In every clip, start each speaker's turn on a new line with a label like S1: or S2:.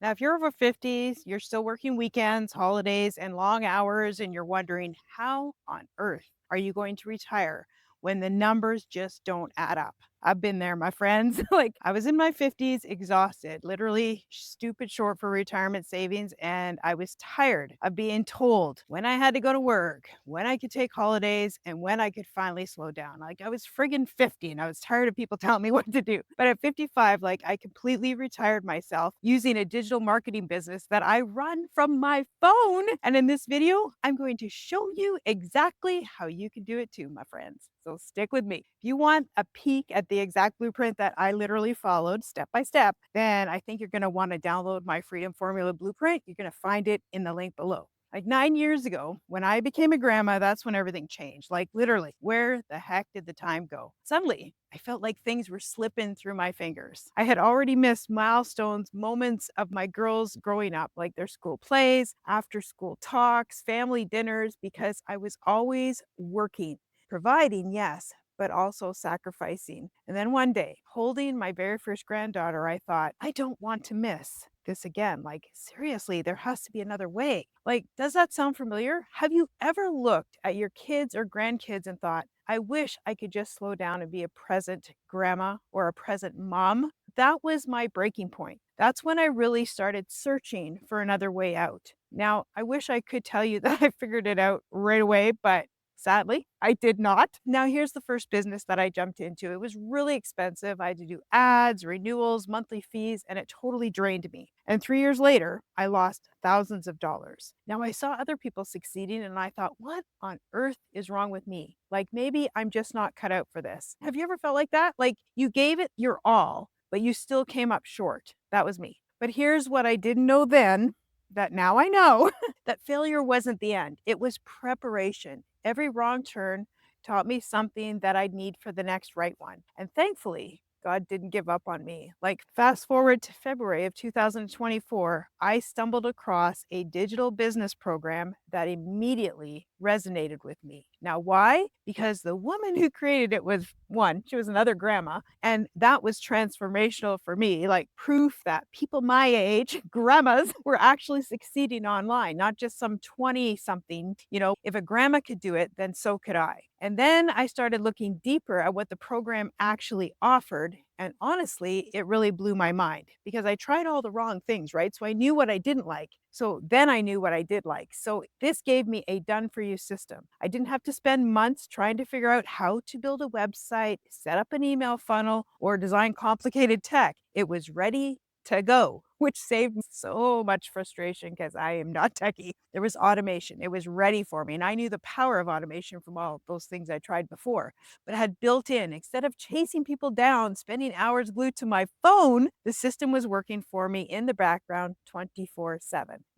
S1: Now, if you're over 50s, you're still working weekends, holidays, and long hours, and you're wondering how on earth are you going to retire when the numbers just don't add up? I've been there, my friends. Like, I was in my 50s, exhausted, literally stupid short for retirement savings. And I was tired of being told when I had to go to work, when I could take holidays, and when I could finally slow down. Like, I was friggin' 50 and I was tired of people telling me what to do. But at 55, like, I completely retired myself using a digital marketing business that I run from my phone. And in this video, I'm going to show you exactly how you can do it too, my friends. So stick with me. If you want a peek at the exact blueprint that I literally followed step by step, then I think you're going to want to download my Freedom Formula blueprint. You're going to find it in the link below. Like 9 years ago, when I became a grandma, that's when everything changed. Like literally, where the heck did the time go? Suddenly, I felt like things were slipping through my fingers. I had already missed milestones, moments of my girls growing up, like their school plays, after school talks, family dinners, because I was always working, providing, yes, but also sacrificing. And then one day, holding my very first granddaughter, I thought, I don't want to miss this again. Like, seriously, there has to be another way. Like, does that sound familiar? Have you ever looked at your kids or grandkids and thought, I wish I could just slow down and be a present grandma or a present mom? That was my breaking point. That's when I really started searching for another way out. Now, I wish I could tell you that I figured it out right away, but sadly, I did not. Now, here's the first business that I jumped into. It was really expensive. I had to do ads, renewals, monthly fees, and it totally drained me. And 3 years later, I lost thousands of dollars. Now, I saw other people succeeding and I thought, what on earth is wrong with me? Like, maybe I'm just not cut out for this. Have you ever felt like that? Like, you gave it your all, but you still came up short. That was me. But here's what I didn't know then that now I know. That failure wasn't the end, it was preparation. Every wrong turn taught me something that I'd need for the next right one. And thankfully, God didn't give up on me. Like, fast forward to February of 2024, I stumbled across a digital business program that immediately resonated with me. Now, why? Because the woman who created it was one, she was another grandma, and that was transformational for me, like proof that people my age, grandmas, were actually succeeding online, not just some 20 something. If a grandma could do it, then so could I. And then I started looking deeper at what the program actually offered. And honestly, it really blew my mind because I tried all the wrong things, right? So I knew what I didn't like. So then I knew what I did like. So this gave me a done for you system. I didn't have to spend months trying to figure out how to build a website, set up an email funnel, or design complicated tech. It was ready to go, which saved me so much frustration because I am not techie. There was automation. It was ready for me. And I knew the power of automation from all those things I tried before, but it had built in, instead of chasing people down, spending hours glued to my phone, the system was working for me in the background 24/7.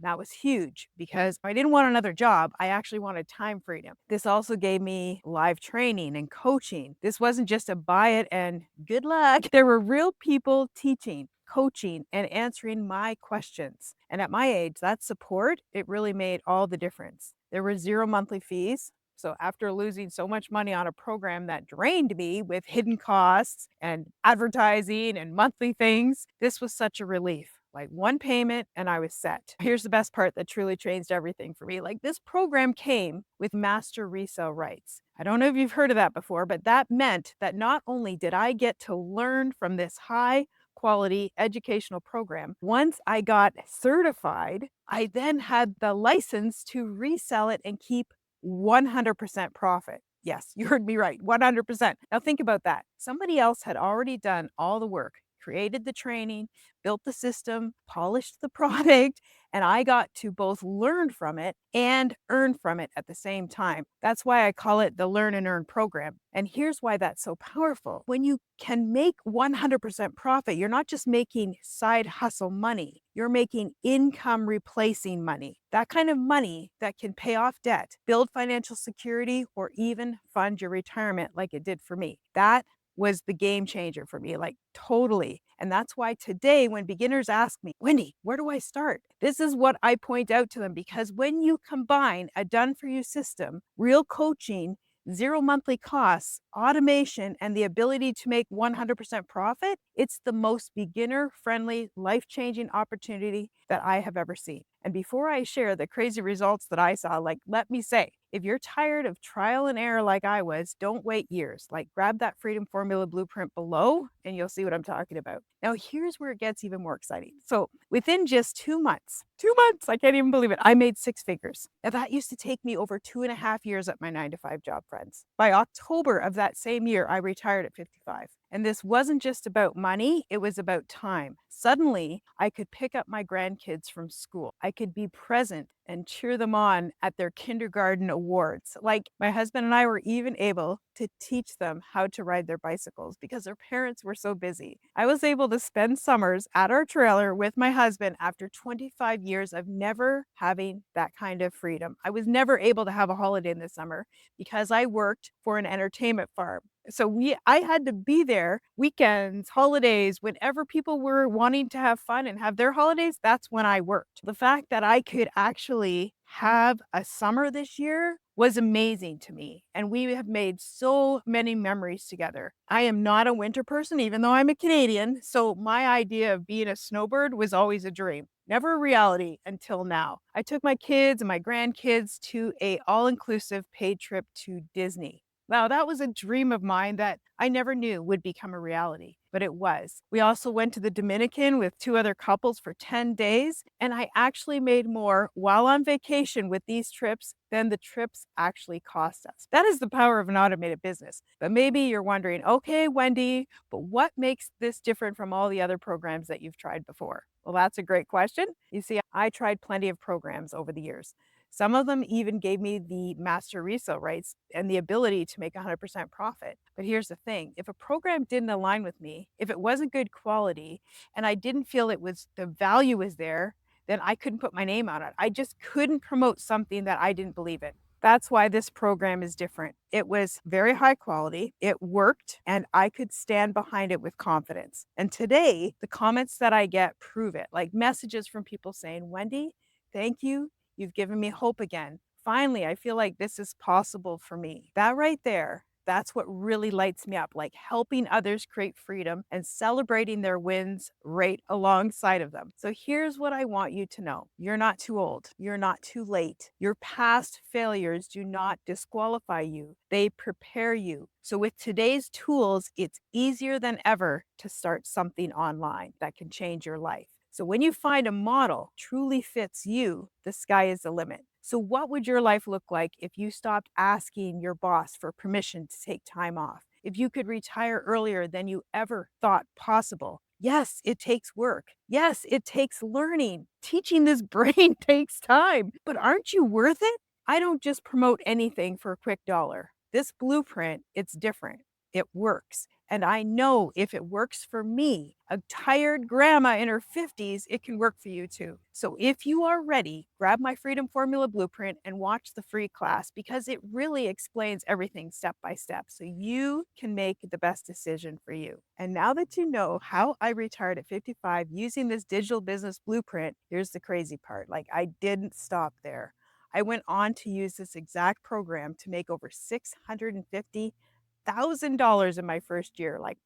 S1: That was huge because I didn't want another job. I actually wanted time freedom. This also gave me live training and coaching. This wasn't just a buy it and good luck. There were real people teaching, coaching, and answering my questions. And at my age, that support, it really made all the difference. There were zero monthly fees. So after losing so much money on a program that drained me with hidden costs and advertising and monthly things, this was such a relief. Like one payment and I was set. Here's the best part that truly changed everything for me. Like, this program came with master resale rights. I don't know if you've heard of that before, but that meant that not only did I get to learn from this high quality educational program, once I got certified, I then had the license to resell it and keep 100% profit. Yes, you heard me right, 100%. Now think about that. Somebody else had already done all the work, created the training, built the system, polished the product, and I got to both learn from it and earn from it at the same time. That's why I call it the Learn and Earn program. And here's why that's so powerful. When you can make 100% profit, you're not just making side hustle money, you're making income replacing money. That kind of money that can pay off debt, build financial security, or even fund your retirement like it did for me. That was the game changer for me, like totally. And that's why today, when beginners ask me, Wendy, where do I start? This is what I point out to them, because when you combine a done for you system, real coaching, zero monthly costs, automation, and the ability to make 100% profit, it's the most beginner friendly, life changing opportunity that I have ever seen. And before I share the crazy results that I saw, like, let me say, if you're tired of trial and error like I was, don't wait years. Like, grab that Freedom Formula blueprint below and you'll see what I'm talking about. Now, here's where it gets even more exciting. So, within just 2 months, 2 months, I can't even believe it, I made six figures. Now, that used to take me over 2.5 years at my 9 to 5 job, friends. By October of that same year, I retired at 55. And this wasn't just about money, it was about time. Suddenly, I could pick up my grandkids from school. I could be present and cheer them on at their kindergarten awards. Like, my husband and I were even able to teach them how to ride their bicycles because their parents were so busy. I was able to spend summers at our trailer with my husband after 25 years of never having that kind of freedom. I was never able to have a holiday in the summer because I worked for an entertainment farm. So I had to be there weekends, holidays, whenever people were wanting to have fun and have their holidays, that's when I worked. The fact that I could actually have a summer this year was amazing to me. And we have made so many memories together. I am not a winter person, even though I'm a Canadian. So my idea of being a snowbird was always a dream. Never a reality until now. I took my kids and my grandkids to a all-inclusive paid trip to Disney. Now, that was a dream of mine that I never knew would become a reality, but it was. We also went to the Dominican with two other couples for 10 days, and I actually made more while on vacation with these trips than the trips actually cost us. That is the power of an automated business. But maybe you're wondering, okay, Wendy, but what makes this different from all the other programs that you've tried before? Well, that's a great question. You see, I tried plenty of programs over the years. Some of them even gave me the master resale rights and the ability to make 100% profit. But here's the thing, if a program didn't align with me, if it wasn't good quality, and I didn't feel it was the value was there, then I couldn't put my name on it. I just couldn't promote something that I didn't believe in. That's why this program is different. It was very high quality, it worked, and I could stand behind it with confidence. And today, the comments that I get prove it, like messages from people saying, Wendy, thank you. You've given me hope again. Finally, I feel like this is possible for me. That right there, that's what really lights me up, like helping others create freedom and celebrating their wins right alongside of them. So here's what I want you to know. You're not too old. You're not too late. Your past failures do not disqualify you. They prepare you. So with today's tools, it's easier than ever to start something online that can change your life. So when you find a model truly fits you, the sky is the limit. So what would your life look like if you stopped asking your boss for permission to take time off? If you could retire earlier than you ever thought possible? Yes, it takes work. Yes, it takes learning. Teaching this brain takes time. But aren't you worth it? I don't just promote anything for a quick dollar. This blueprint, it's different. It works. And I know if it works for me, a tired grandma in her 50s, it can work for you too. So if you are ready, grab my Freedom Formula Blueprint and watch the free class because it really explains everything step by step so you can make the best decision for you. And now that you know how I retired at 55 using this digital business blueprint, here's the crazy part. Like, I didn't stop there. I went on to use this exact program to make over $650,000 in my first year. Like,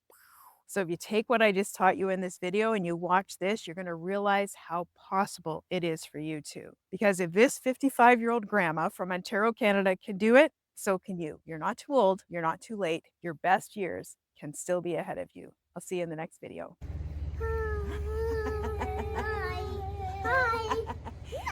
S1: so if you take what I just taught you in this video and you watch this, you're going to realize how possible it is for you too. Because if this 55-year-old grandma from Ontario, Canada can do it, so can you. You're not too old, you're not too late. Your best years can still be ahead of you. I'll see you in the next video.